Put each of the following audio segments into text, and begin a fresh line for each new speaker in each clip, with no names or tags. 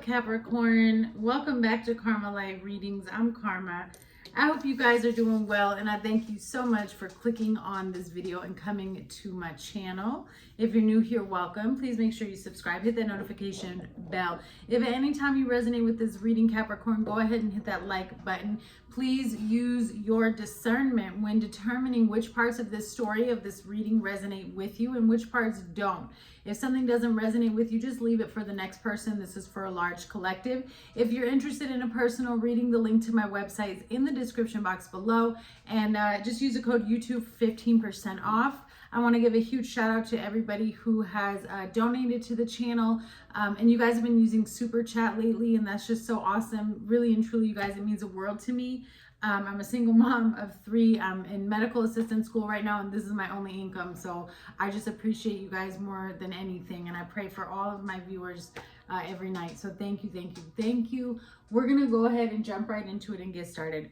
Capricorn, welcome back to Karma Light Readings. I'm Karma. I hope you guys are doing well, and I thank you so much for clicking on this video and coming to my channel. If you're new here, welcome. Please make sure you subscribe, hit that notification bell. If at any time you resonate with this reading, Capricorn, go ahead and hit that like button. Please use your discernment when determining which parts of this story, of this reading, resonate with you and which parts don't. If something doesn't resonate with you, just leave it for the next person. This is for a large collective. If you're interested in a personal reading, the link to my website is in the description box below. And just use the code YouTube 15% off. I want to give a huge shout out to everybody who has donated to the channel. And you guys have been using Super Chat lately, and that's just so awesome. Really and truly, you guys, it means the world to me. I'm a single mom of 3. I'm in medical assistant school right now, and this is my only income. So I just appreciate you guys more than anything. And I pray for all of my viewers every night. So thank you, thank you, thank you. We're going to go ahead and jump right into it and get started.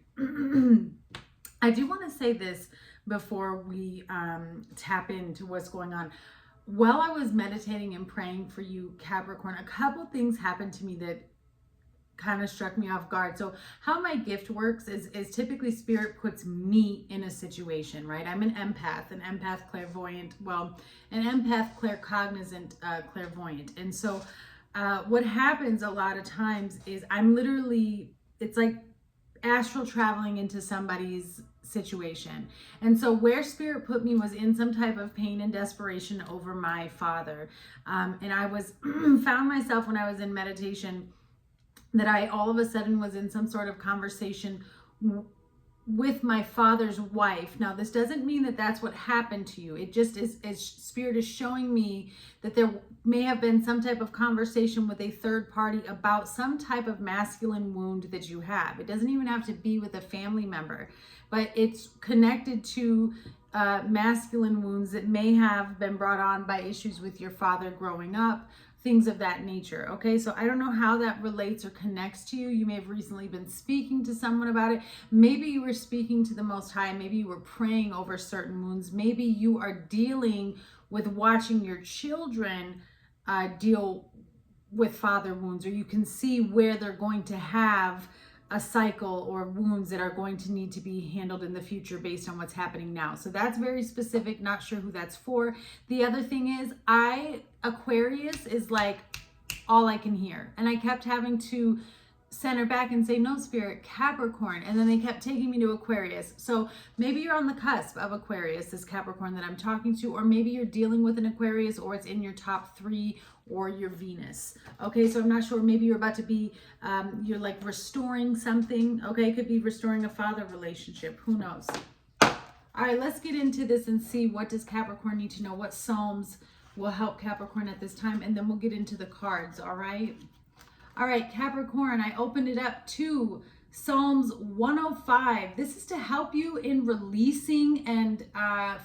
I do want to say this before we tap into what's going on. While I was meditating and praying for you, Capricorn, a couple things happened to me that kind of struck me off guard. So how my gift works is typically spirit puts me in a situation, right? I'm an empath clairvoyant, well, an empath claircognizant clairvoyant. And so what happens a lot of times is I'm literally, it's like astral traveling into somebody's situation. And so where spirit put me was in some type of pain and desperation over my father. And I was found myself when I was in meditation that I all of a sudden was in some sort of conversation with my father's wife. Now, this doesn't mean that that's what happened to you. It just is spirit is showing me that there may have been some type of conversation with a third party about some type of masculine wound that you have. It doesn't even have to be with a family member, but it's connected to masculine wounds that may have been brought on by issues with your father growing up, things of that nature. Okay, so I don't know how that relates or connects to you. You may have recently been speaking to someone about it. Maybe you were speaking to the Most High. Maybe you were praying over certain wounds. Maybe you are dealing with watching your children deal with father wounds, or you can see where they're going to have a cycle or wounds that are going to need to be handled in the future based on what's happening now. So that's very specific, not sure who that's for. The other thing is Aquarius is like all I can hear. And I kept having to center back and say, no, spirit, Capricorn. And then they kept taking me to Aquarius. So maybe you're on the cusp of Aquarius, this Capricorn that I'm talking to, or maybe you're dealing with an Aquarius, or it's in your top 3, or your Venus. Okay, so I'm not sure. Maybe you're about to be, you're like restoring something. Okay, it could be restoring a father relationship. Who knows? All right, let's get into this and see, what does Capricorn need to know? What Psalms will help Capricorn at this time? And then we'll get into the cards, all right? All right, Capricorn, I opened it up to Psalms 105. This is to help you in releasing and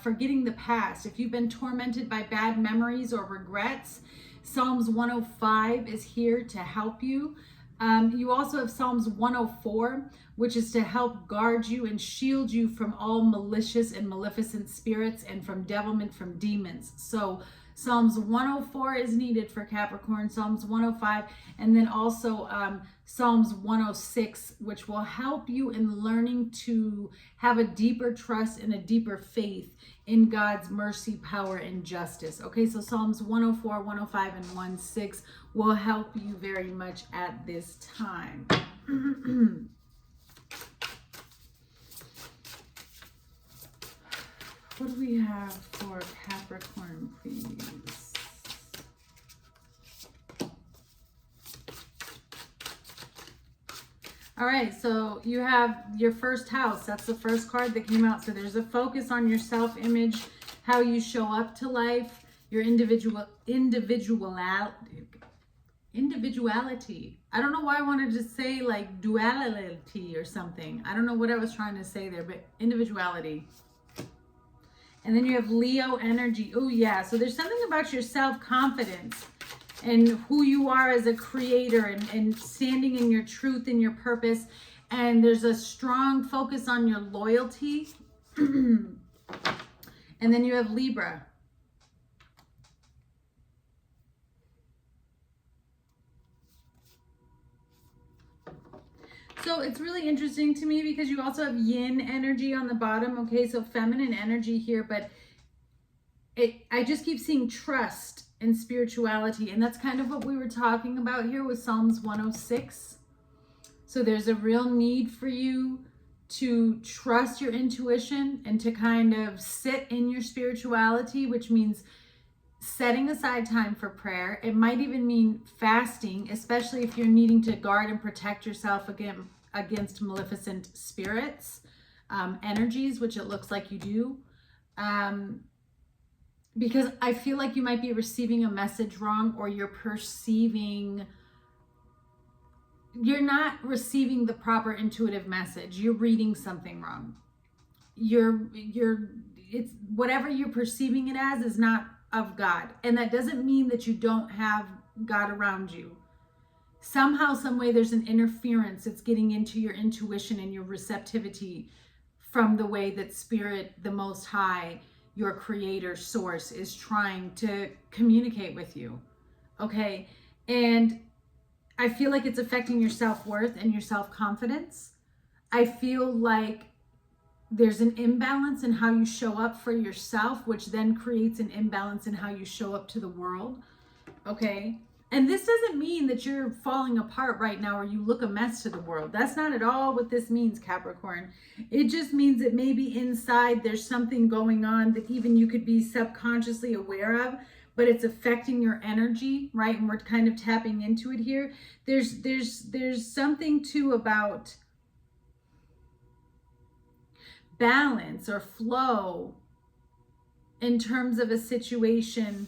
forgetting the past. If you've been tormented by bad memories or regrets, Psalms 105 is here to help you. You also have Psalms 104, which is to help guard you and shield you from all malicious and maleficent spirits and from devilment, from demons. So Psalms 104 is needed for Capricorn, Psalms 105, and then also Psalms 106, which will help you in learning to have a deeper trust and a deeper faith in God's mercy, power, and justice. Okay, so Psalms 104, 105, and 16 will help you very much at this time. What do we have for Capricorn, please? All right, so you have your first house. That's the first card that came out. So there's a focus on your self-image, how you show up to life, your individuality. I don't know why I wanted to say like duality or something. I don't know what I was trying to say there, but individuality. And then you have Leo energy. Oh yeah, so there's something about your self-confidence and who you are as a creator, and standing in your truth and your purpose. And there's a strong focus on your loyalty. And then you have Libra. So it's really interesting to me because you also have yin energy on the bottom. Okay, so feminine energy here, but I just keep seeing trust and spirituality, and that's kind of what we were talking about here with Psalms 106. So there's a real need for you to trust your intuition and to kind of sit in your spirituality, which means setting aside time for prayer. It might even mean fasting, especially if you're needing to guard and protect yourself against maleficent spirits, energies, which it looks like you do. Because I feel like you might be receiving a message wrong, or you're not receiving the proper intuitive message. You're reading something wrong. It's whatever you're perceiving it as is not of God. And that doesn't mean that you don't have God around you. Somehow, some way, there's an interference that's getting into your intuition and your receptivity from the way that Spirit, the Most High, your creator source, is trying to communicate with you. Okay. And I feel like it's affecting your self-worth and your self-confidence. I feel like there's an imbalance in how you show up for yourself, which then creates an imbalance in how you show up to the world. Okay. And this doesn't mean that you're falling apart right now or you look a mess to the world. That's not at all what this means, Capricorn. It just means that maybe inside there's something going on that even you could be subconsciously aware of, but it's affecting your energy, right? And we're kind of tapping into it here. There's something too about balance or flow in terms of a situation,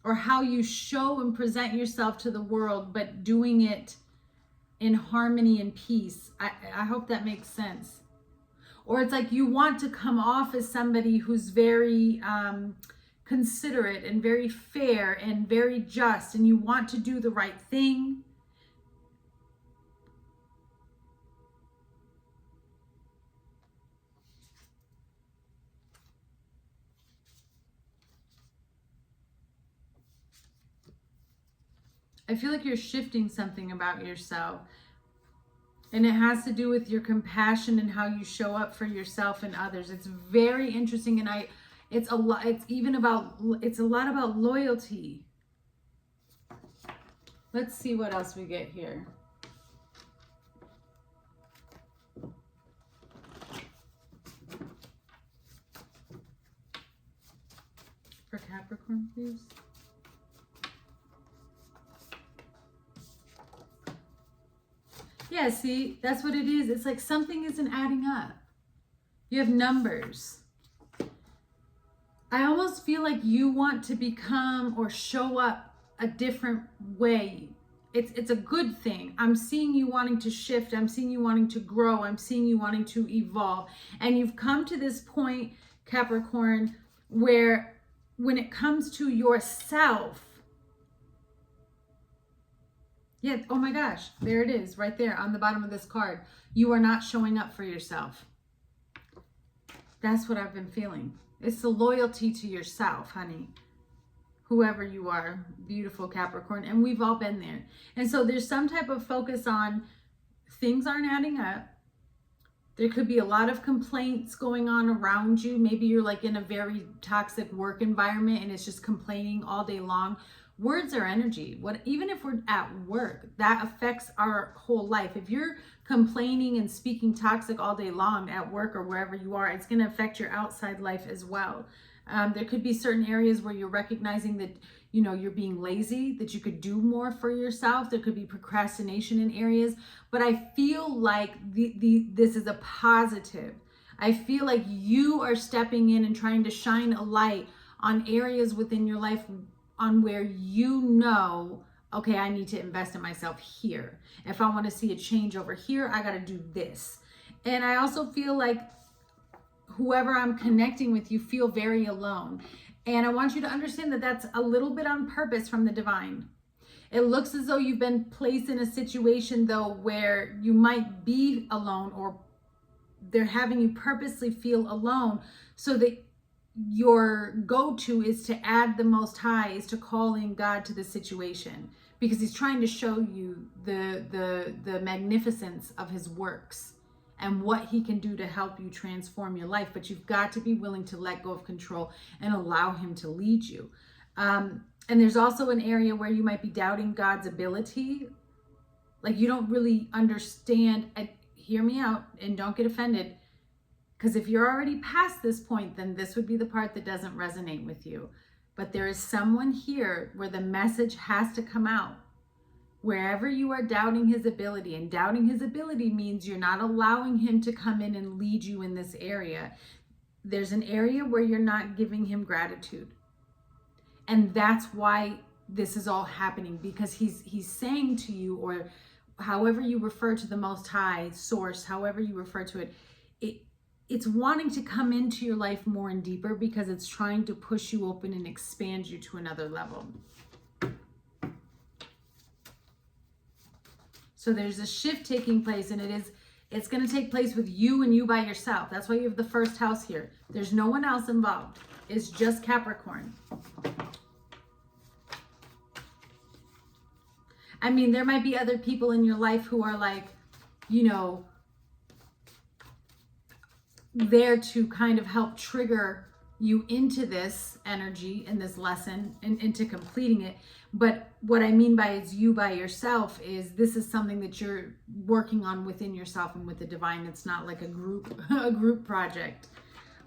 or how you show and present yourself to the world, but doing it in harmony and peace. I hope that makes sense. Or it's like you want to come off as somebody who's very considerate and very fair and very just, and you want to do the right thing. I feel like you're shifting something about yourself, and it has to do with your compassion and how you show up for yourself and others. It's very interesting, and it's a lot about loyalty. Let's see what else we get here. For Capricorn, please. Yeah, see, that's what it is. It's like something isn't adding up. You have numbers. I almost feel like you want to become or show up a different way. It's a good thing. I'm seeing you wanting to shift. I'm seeing you wanting to grow. I'm seeing you wanting to evolve. And you've come to this point, Capricorn, where when it comes to yourself, yeah, oh my gosh, there it is, right there on the bottom of this card. You are not showing up for yourself. That's what I've been feeling. It's the loyalty to yourself, honey. Whoever you are, beautiful Capricorn, and we've all been there. And so there's some type of focus on things aren't adding up. There could be a lot of complaints going on around you. Maybe you're like in a very toxic work environment and it's just complaining all day long. Words are energy. Even if we're at work, that affects our whole life. If you're complaining and speaking toxic all day long at work or wherever you are, it's going to affect your outside life as well. There could be certain areas where you're recognizing that, you're being lazy, that you could do more for yourself. There could be procrastination in areas, but I feel like this is a positive. I feel like you are stepping in and trying to shine a light on areas within your life on where okay, I need to invest in myself here. If I want to see a change over here, I got to do this. And I also feel like whoever I'm connecting with, you feel very alone. And I want you to understand that that's a little bit on purpose from the divine. It looks as though you've been placed in a situation, though, where you might be alone, or they're having you purposely feel alone so that your go-to is to add the Most High, is to call in God to the situation, because he's trying to show you the magnificence of his works and what he can do to help you transform your life. But you've got to be willing to let go of control and allow him to lead you. And there's also an area where you might be doubting God's ability. Like you don't really understand. Hear me out and don't get offended. Because if you're already past this point, then this would be the part that doesn't resonate with you. But there is someone here where the message has to come out. Wherever you are doubting his ability, and doubting his ability means you're not allowing him to come in and lead you in this area. There's an area where you're not giving him gratitude. And that's why this is all happening, because he's saying to you, or however you refer to the Most High, source, however you refer to it, it's wanting to come into your life more and deeper, because it's trying to push you open and expand you to another level. So there's a shift taking place, and it's going to take place with you and you by yourself. That's why you have the first house here. There's no one else involved. It's just Capricorn. I mean, there might be other people in your life who are like, you know, there to kind of help trigger you into this energy and this lesson and into completing it. But what I mean by it's you by yourself is this is something that you're working on within yourself and with the divine. It's not like a group project.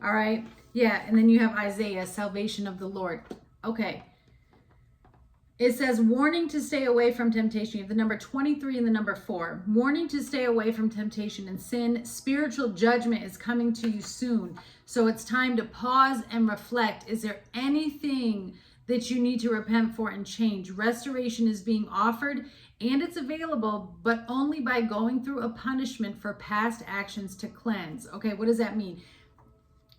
All right. Yeah. And then you have Isaiah, salvation of the Lord. Okay. It says, warning to stay away from temptation. You have the number 23 and the number 4. Warning to stay away from temptation and sin. Spiritual judgment is coming to you soon. So it's time to pause and reflect. Is there anything that you need to repent for and change? Restoration is being offered and it's available, but only by going through a punishment for past actions to cleanse. Okay, what does that mean?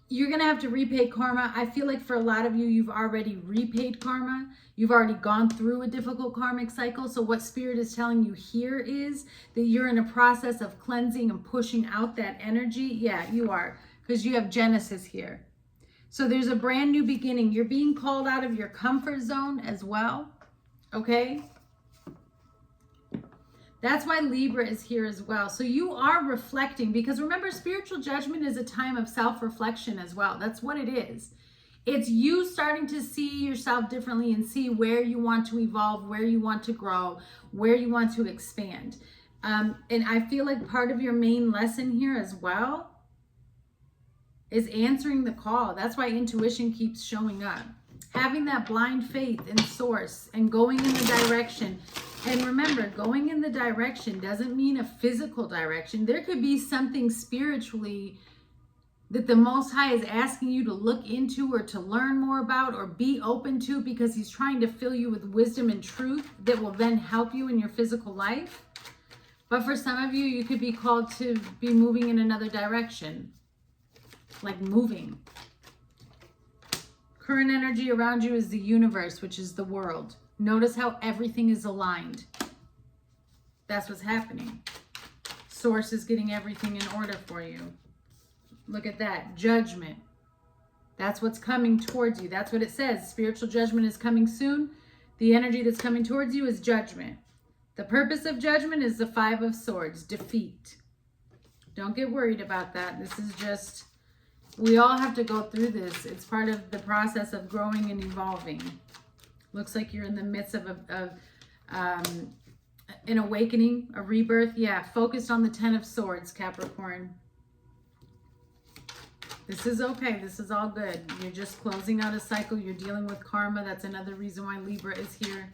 You're going to have to repay karma. I feel like for a lot of you, you've already repaid karma. You've already gone through a difficult karmic cycle. So what Spirit is telling you here is that you're in a process of cleansing and pushing out that energy. Yeah, you are, because you have Genesis here. So there's a brand new beginning. You're being called out of your comfort zone as well. Okay? That's why Libra is here as well. So you are reflecting, because remember, spiritual judgment is a time of self-reflection as well. That's what it is. It's you starting to see yourself differently and see where you want to evolve, where you want to grow, where you want to expand. And I feel like part of your main lesson here as well is answering the call. That's why intuition keeps showing up. Having that blind faith in source and going in the direction. And remember, going in the direction doesn't mean a physical direction. There could be something spiritually that the Most High is asking you to look into or to learn more about or be open to, because he's trying to fill you with wisdom and truth that will then help you in your physical life. But for some of you, you could be called to be moving in another direction, like moving. Current energy around you is the universe, which is the world. Notice how everything is aligned. That's what's happening. Source is getting everything in order for you. Look at that. Judgment. That's what's coming towards you. That's what it says. Spiritual judgment is coming soon. The energy that's coming towards you is judgment. The purpose of judgment is the 5 of Swords, defeat. Don't get worried about that. This is just, we all have to go through this. It's part of the process of growing and evolving. Looks like you're in the midst of an awakening, a rebirth. Yeah, focused on the 10 of Swords, Capricorn. This is okay. This is all good. You're just closing out a cycle. You're dealing with karma. That's another reason why Libra is here.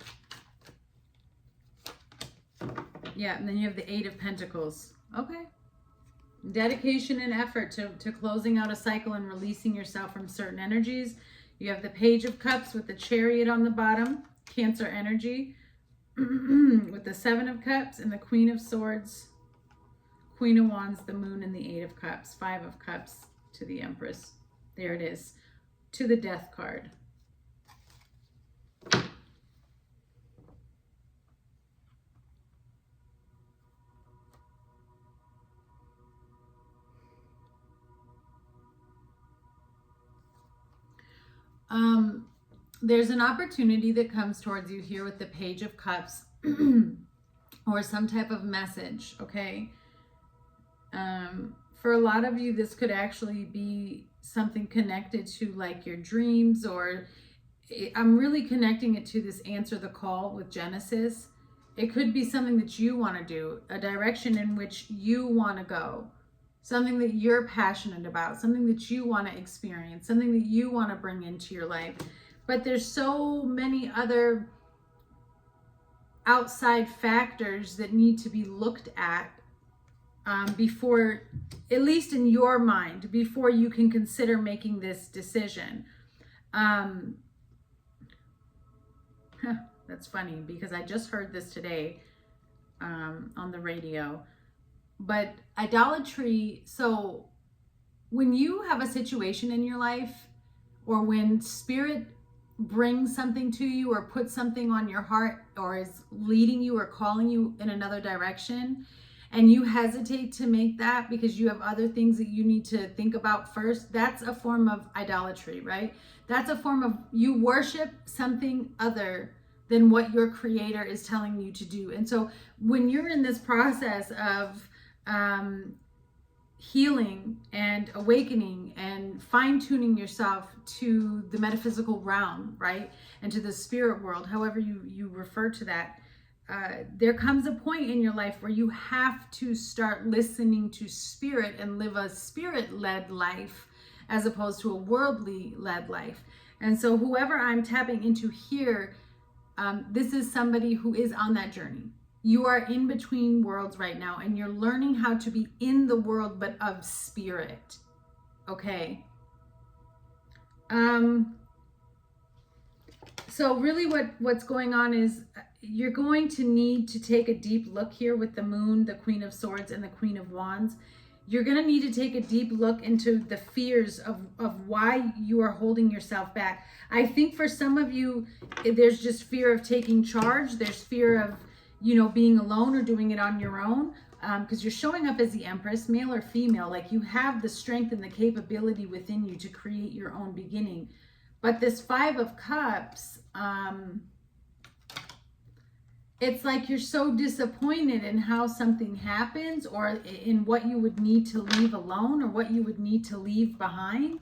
Yeah, and then you have the 8 of Pentacles. Okay. Dedication and effort to closing out a cycle and releasing yourself from certain energies. You have the Page of Cups with the Chariot on the bottom, Cancer energy, with the 7 of Cups and the Queen of Swords, Queen of Wands, the Moon, and the 8 of Cups, 5 of Cups to the Empress. There it is, to the Death card. There's an opportunity that comes towards you here with the Page of Cups. or some type of message, okay? For a lot of you, this could actually be something connected to like your dreams, or I'm really connecting it to this answer the call with Genesis. It could be something that you want to do, a direction in which you want to go, something that you're passionate about, something that you want to experience, something that you want to bring into your life. But there's so many other outside factors that need to be looked at before, at least in your mind, before you can consider making this decision. That's funny because I just heard this today on the radio. But idolatry, so when you have a situation in your life, or when spirit brings something to you or puts something on your heart, or is leading you or calling you in another direction, and you hesitate to make that because you have other things that you need to think about first, that's a form of idolatry, right? That's a form of, you worship something other than what your creator is telling you to do. And so when you're in this process of healing and awakening and fine-tuning yourself to the metaphysical realm, right, and to the spirit world, however you refer to that, there comes a point in your life where you have to start listening to spirit and live a spirit-led life as opposed to a worldly-led life. And so whoever I'm tapping into here, this is somebody who is on that journey. You are in between worlds right now, and you're learning how to be in the world, but of spirit. Okay. So really what's going on is you're going to need to take a deep look here with the Moon, the Queen of Swords, and the Queen of Wands. You're going to need to take a deep look into the fears of why you are holding yourself back. I think for some of you, there's just fear of taking charge. There's fear of, being alone or doing it on your own, because you're showing up as the Empress, male or female. Like, you have the strength and the capability within you to create your own beginning. But this Five of Cups, it's like you're so disappointed in how something happens, or in what you would need to leave alone, or what you would need to leave behind,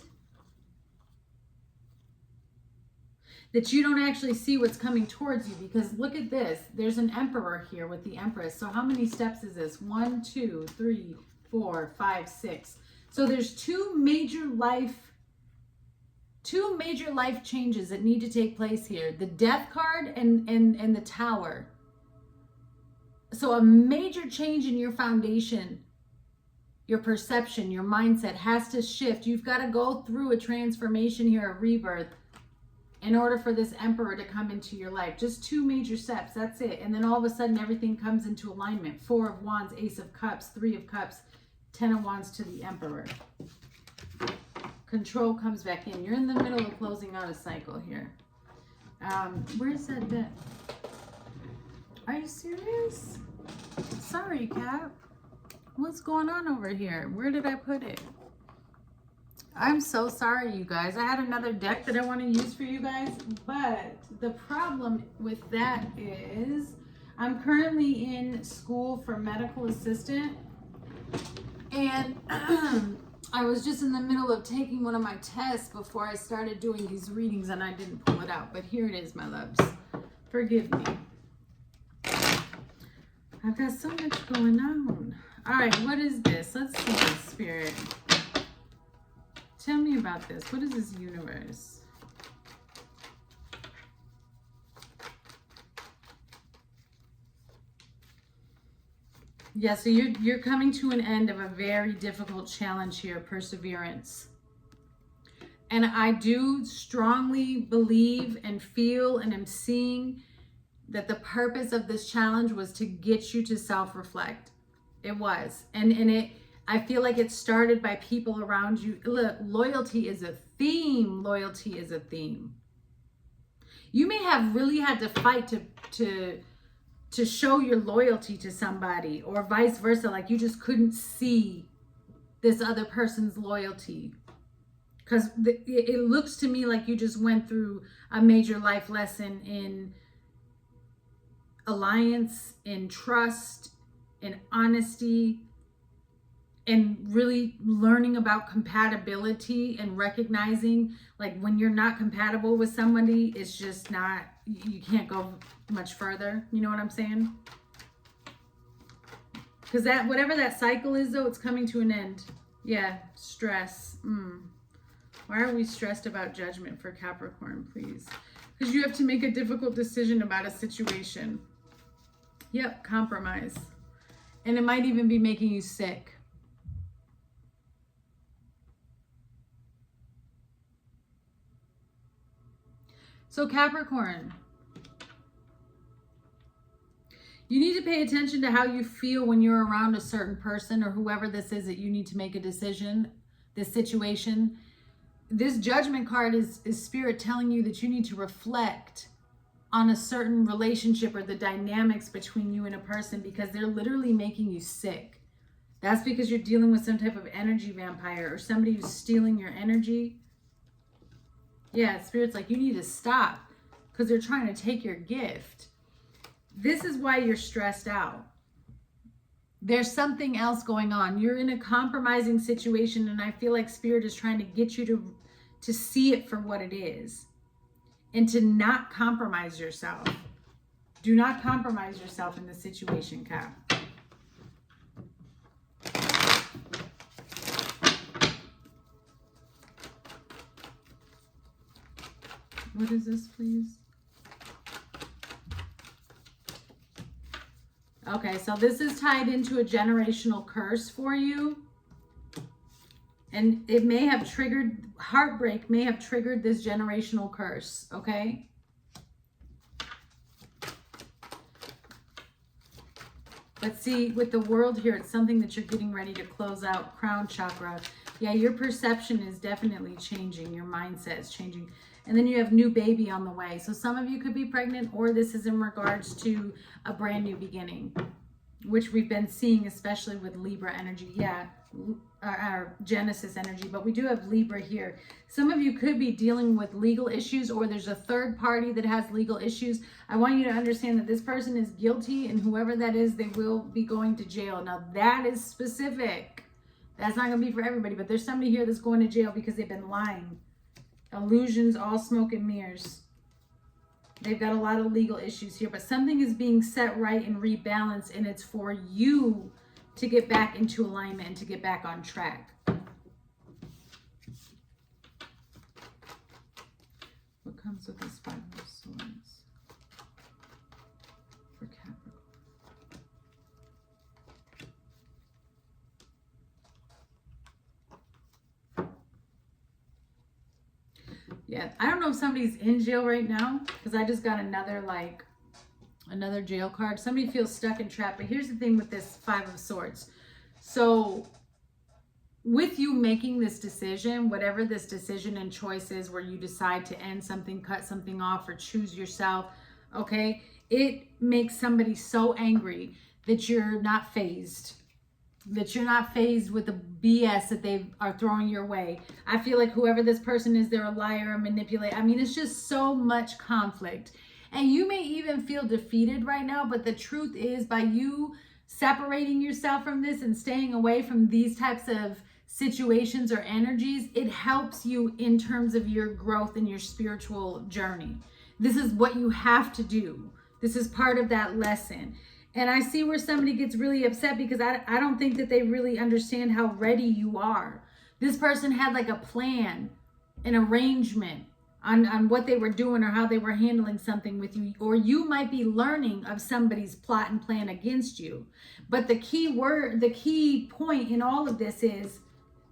that you don't actually see what's coming towards you. Because look at this, there's an Emperor here with the Empress. So how many steps is this? 1, 2, 3, 4, 5, 6. So there's two major life changes that need to take place here. The Death card and the Tower. So a major change in your foundation, your perception, your mindset has to shift. You've got to go through a transformation here, a rebirth, in order for this Emperor to come into your life. Just two major steps, that's it. And then all of a sudden everything comes into alignment. 4 of Wands, Ace of Cups, 3 of Cups, 10 of Wands to the Emperor. Control comes back in. You're in the middle of closing out a cycle here. Where's that deck? Are you serious? Sorry, Cap. What's going on over here? Where did I put it? I'm so sorry, you guys. I had another deck that I want to use for you guys, but the problem with that is I'm currently in school for medical assistant, and I was just in the middle of taking one of my tests before I started doing these readings, and I didn't pull it out, but here it is, my loves. Forgive me. I've got so much going on. All right, what is this? Let's see this, Spirit. Tell me about this. What is this universe? Yeah, so you're coming to an end of a very difficult challenge here, perseverance. And I do strongly believe and feel and am seeing that the purpose of this challenge was to get you to self-reflect. It was. And I feel like it started by people around you. Look, loyalty is a theme. Loyalty is a theme. You may have really had to fight to show your loyalty to somebody, or vice versa. Like, you just couldn't see this other person's loyalty. Because it looks to me like you just went through a major life lesson in alliance, in trust, in honesty, and really learning about compatibility and recognizing like when you're not compatible with somebody, it's just not, you can't go much further. You know what I'm saying? Because that, whatever that cycle is though, it's coming to an end. Yeah, stress. Why are we stressed about judgment for Capricorn, please? Because you have to make a difficult decision about a situation. Yep, compromise. And it might even be making you sick. So Capricorn, you need to pay attention to how you feel when you're around a certain person or whoever this is that you need to make a decision, this situation. This judgment card is spirit telling you that you need to reflect on a certain relationship or the dynamics between you and a person, because they're literally making you sick. That's because you're dealing with some type of energy vampire or somebody who's stealing your energy. Yeah, spirit's like, you need to stop because they're trying to take your gift. This is why you're stressed out. There's something else going on. You're in a compromising situation, and I feel like spirit is trying to get you to see it for what it is and to not compromise yourself. Do not compromise yourself in this situation, Cap. What is this, please? Okay, so this is tied into a generational curse for you. And it may have triggered, heartbreak may have triggered this generational curse, okay? But see, with the world here, it's something that you're getting ready to close out. Crown chakra. Yeah, your perception is definitely changing. Your mindset is changing. And then you have new baby on the way. So some of you could be pregnant, or this is in regards to a brand new beginning, which we've been seeing, especially with Libra energy. Yeah, our Genesis energy, but we do have Libra here. Some of you could be dealing with legal issues, or there's a third party that has legal issues. I want you to understand that this person is guilty, and whoever that is, they will be going to jail. Now that is specific. That's not going to be for everybody, but there's somebody here that's going to jail because they've been lying. Illusions, all smoke and mirrors. They've got a lot of legal issues here, but something is being set right and rebalanced, and it's for you to get back into alignment and to get back on track. What comes with this Five of Swords for Capricorn? Yeah, I don't know if somebody's in jail right now, because I just got another jail card. Somebody feels stuck and trapped. But here's the thing with this Five of Swords. So with you making this decision, whatever this decision and choice is, where you decide to end something, cut something off, or choose yourself, okay, it makes somebody so angry that you're not phased. That you're not phased with the BS that they are throwing your way. I feel like whoever this person is, they're a liar, a manipulator. I mean, it's just so much conflict. And you may even feel defeated right now, but the truth is, by you separating yourself from this and staying away from these types of situations or energies, it helps you in terms of your growth and your spiritual journey. This is what you have to do. This is part of that lesson. And I see where somebody gets really upset because I don't think that they really understand how ready you are. This person had like a plan, an arrangement on what they were doing or how they were handling something with you. Or you might be learning of somebody's plot and plan against you. But the key point in all of this is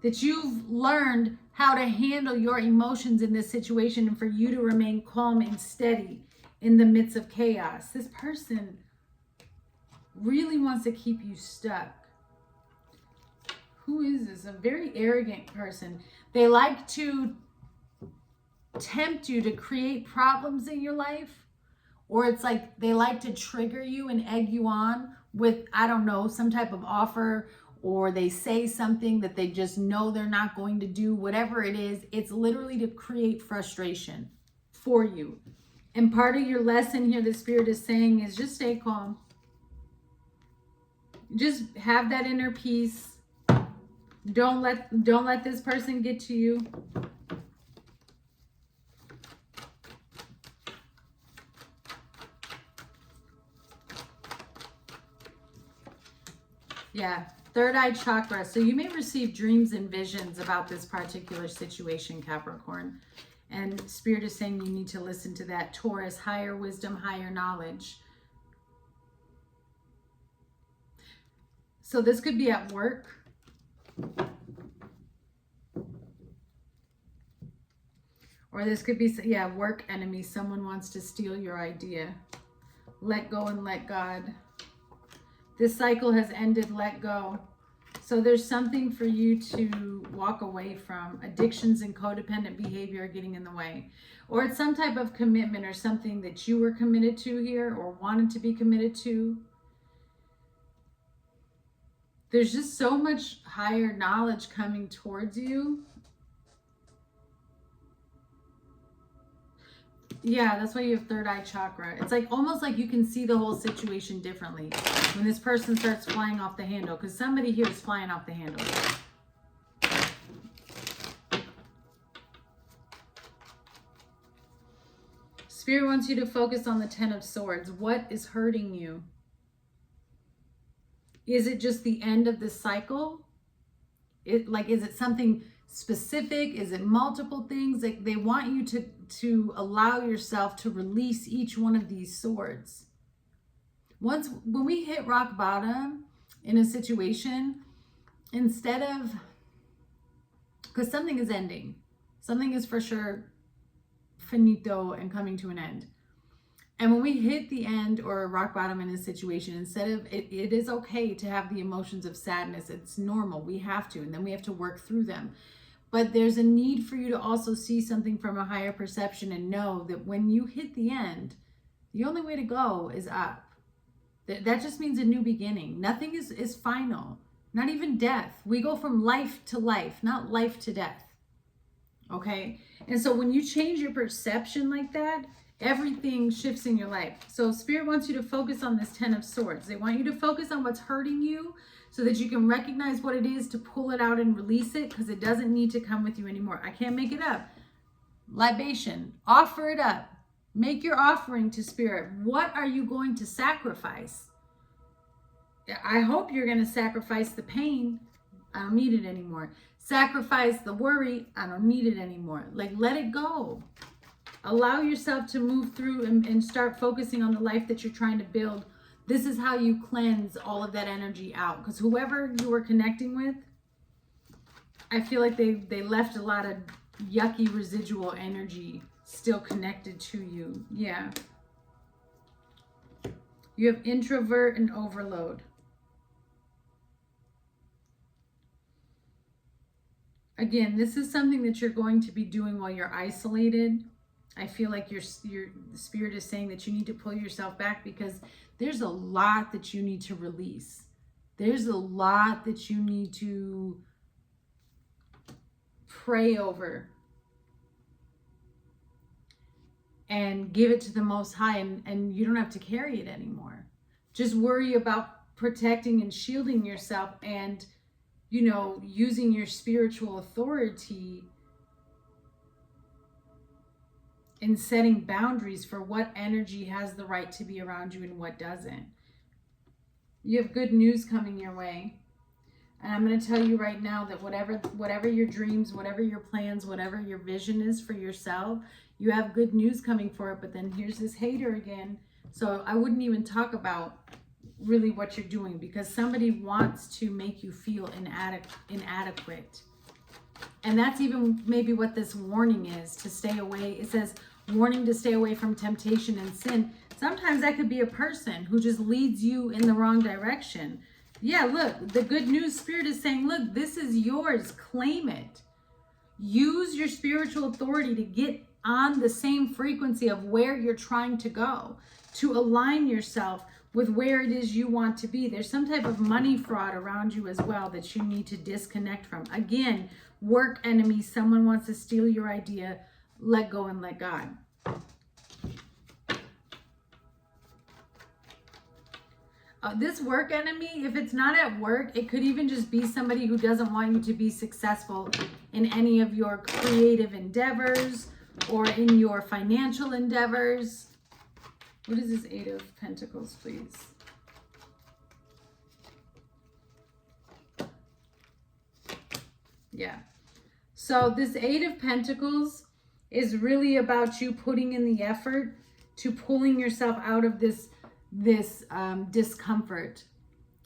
that you've learned how to handle your emotions in this situation and for you to remain calm and steady in the midst of chaos. This person really wants to keep you stuck. Who is this? A very arrogant person. They like to tempt you to create problems in your life, or it's like they like to trigger you and egg you on with, I don't know, some type of offer, or they say something that they just know they're not going to do. Whatever it is, it's literally to create frustration for you. And part of your lesson here, the Spirit is saying, is just stay calm. Just have that inner peace. Don't let this person get to you. Yeah, third eye chakra. So you may receive dreams and visions about this particular situation, Capricorn. And Spirit is saying you need to listen to that. Taurus, higher wisdom, higher knowledge. So this could be at work. Or this could be, yeah, work enemy. Someone wants to steal your idea. Let go and let God. This cycle has ended, let go. So there's something for you to walk away from. Addictions and codependent behavior are getting in the way. Or it's some type of commitment or something that you were committed to here or wanted to be committed to. There's just so much higher knowledge coming towards you. Yeah, that's why you have third eye chakra. It's like almost like you can see the whole situation differently when this person starts flying off the handle, because somebody here is flying off the handle. Spirit wants you to focus on the Ten of Swords. What is hurting you? Is it just the end of this cycle? Is it something specific? Is it multiple things? Like they want you to allow yourself to release each one of these swords. When we hit rock bottom in a situation, instead of, because something is ending, something is for sure finito and coming to an end. And when we hit the end or rock bottom in a situation, instead of, it is okay to have the emotions of sadness. It's normal. We have to, and then we have to work through them. But there's a need for you to also see something from a higher perception and know that when you hit the end, the only way to go is up. That just means a new beginning. Nothing is final, not even death. We go from life to life, not life to death. Okay? And so when you change your perception like that, everything shifts in your life. So Spirit wants you to focus on this Ten of Swords. They want you to focus on what's hurting you so that you can recognize what it is to pull it out and release it, because it doesn't need to come with you anymore. I can't make it up. Libation. Offer it up. Make your offering to Spirit. What are you going to sacrifice? I hope you're going to sacrifice the pain. I don't need it anymore. Sacrifice the worry. I don't need it anymore. Like, let it go. Allow yourself to move through and start focusing on the life that you're trying to build. This is how you cleanse all of that energy out. Because whoever you were connecting with, I feel like they left a lot of yucky residual energy still connected to you. Yeah. You have introvert and overload. Again, this is something that you're going to be doing while you're isolated. I feel like the Spirit is saying that you need to pull yourself back because there's a lot that you need to release. There's a lot that you need to pray over and give it to the Most High, and you don't have to carry it anymore. Just worry about protecting and shielding yourself and, using your spiritual authority in setting boundaries for what energy has the right to be around you and what doesn't. You have good news coming your way. And I'm going to tell you right now that whatever your dreams, whatever your plans, whatever your vision is for yourself, you have good news coming for it. But then here's this hater again. So I wouldn't even talk about really what you're doing, because somebody wants to make you feel inadequate. And that's even maybe what this warning is, to stay away. It says, warning to stay away from temptation and sin. Sometimes that could be a person who just leads you in the wrong direction. Yeah, look, the good news Spirit is saying, look, this is yours. Claim it. Use your spiritual authority to get on the same frequency of where you're trying to go, to align yourself with where it is you want to be. There's some type of money fraud around you as well that you need to disconnect from. Again, work enemy, someone wants to steal your idea. Let go and let God. This work enemy, if it's not at work, it could even just be somebody who doesn't want you to be successful in any of your creative endeavors or in your financial endeavors. What is this Eight of Pentacles, please? Yeah. So this Eight of Pentacles is really about you putting in the effort to pulling yourself out of this discomfort,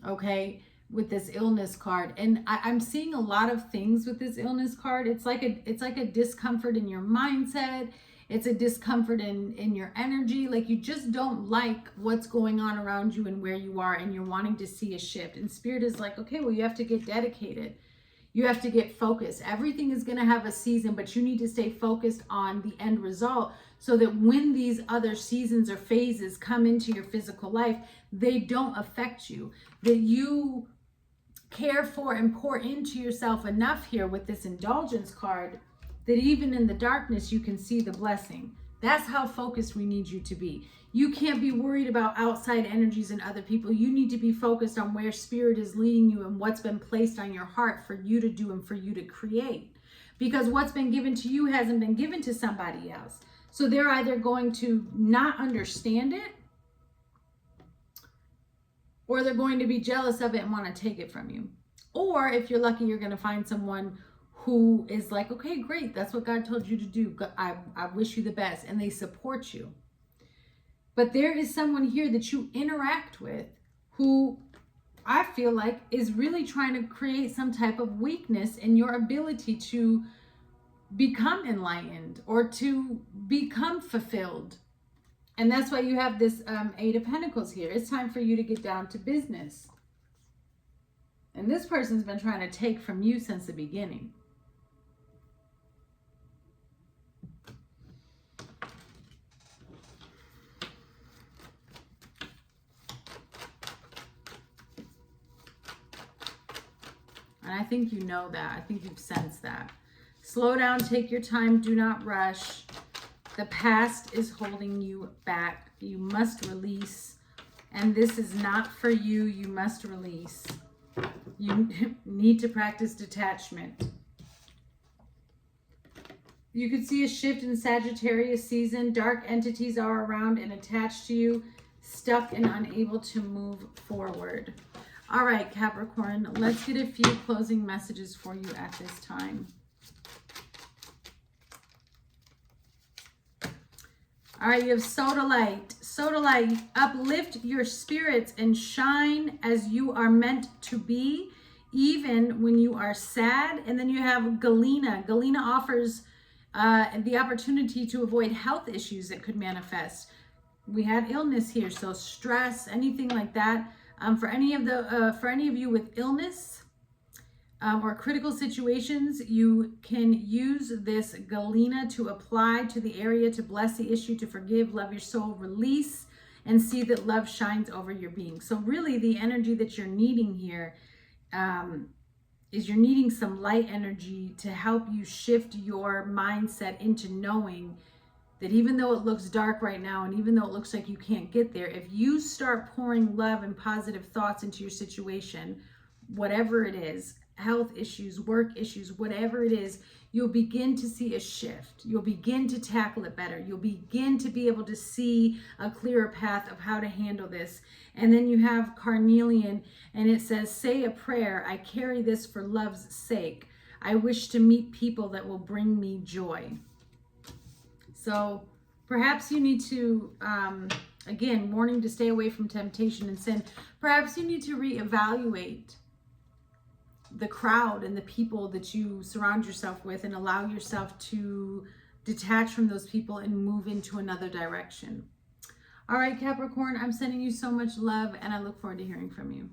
okay, with this illness card. And I'm seeing a lot of things with this illness card. It's like a discomfort in your mindset. It's a discomfort in your energy. Like you just don't like what's going on around you and where you are, and you're wanting to see a shift. And Spirit is like, okay, well, you have to get dedicated. You have to get focused. Everything is going to have a season, but you need to stay focused on the end result so that when these other seasons or phases come into your physical life, they don't affect you. That you care for and pour into yourself enough here with this indulgence card that even in the darkness, you can see the blessing. That's how focused we need you to be. You can't be worried about outside energies and other people. You need to be focused on where Spirit is leading you and what's been placed on your heart for you to do and for you to create. Because what's been given to you hasn't been given to somebody else. So they're either going to not understand it, or they're going to be jealous of it and want to take it from you. Or if you're lucky, you're going to find someone who is like, okay, great, that's what God told you to do. I wish you the best. And they support you. But there is someone here that you interact with who I feel like is really trying to create some type of weakness in your ability to become enlightened or to become fulfilled. And that's why you have this Eight of Pentacles here. It's time for you to get down to business. And this person's been trying to take from you since the beginning. And I think you know that. I think you've sensed that. Slow down, take your time, do not rush. The past is holding you back. You must release. And this is not for you. You must release. You need to practice detachment. You could see a shift in Sagittarius season. Dark entities are around and attached to you, stuck and unable to move forward. All right, Capricorn, let's get a few closing messages for you at this time. All right, you have Sodalite. Sodalite, uplift your spirits and shine as you are meant to be, even when you are sad. And then you have Galena. Galena offers the opportunity to avoid health issues that could manifest. We had illness here, so stress, anything like that. For any of you with illness or critical situations, you can use this Galena to apply to the area to bless the issue, to forgive, love your soul, release, and see that love shines over your being. So really the energy that you're needing here is you're needing some light energy to help you shift your mindset into knowing that even though it looks dark right now, and even though it looks like you can't get there, if you start pouring love and positive thoughts into your situation, whatever it is, health issues, work issues, whatever it is, you'll begin to see a shift. You'll begin to tackle it better. You'll begin to be able to see a clearer path of how to handle this. And then you have Carnelian, and it says, say a prayer. I carry this for love's sake. I wish to meet people that will bring me joy. So perhaps you need to, again, warning to stay away from temptation and sin. Perhaps you need to reevaluate the crowd and the people that you surround yourself with and allow yourself to detach from those people and move into another direction. All right, Capricorn, I'm sending you so much love and I look forward to hearing from you.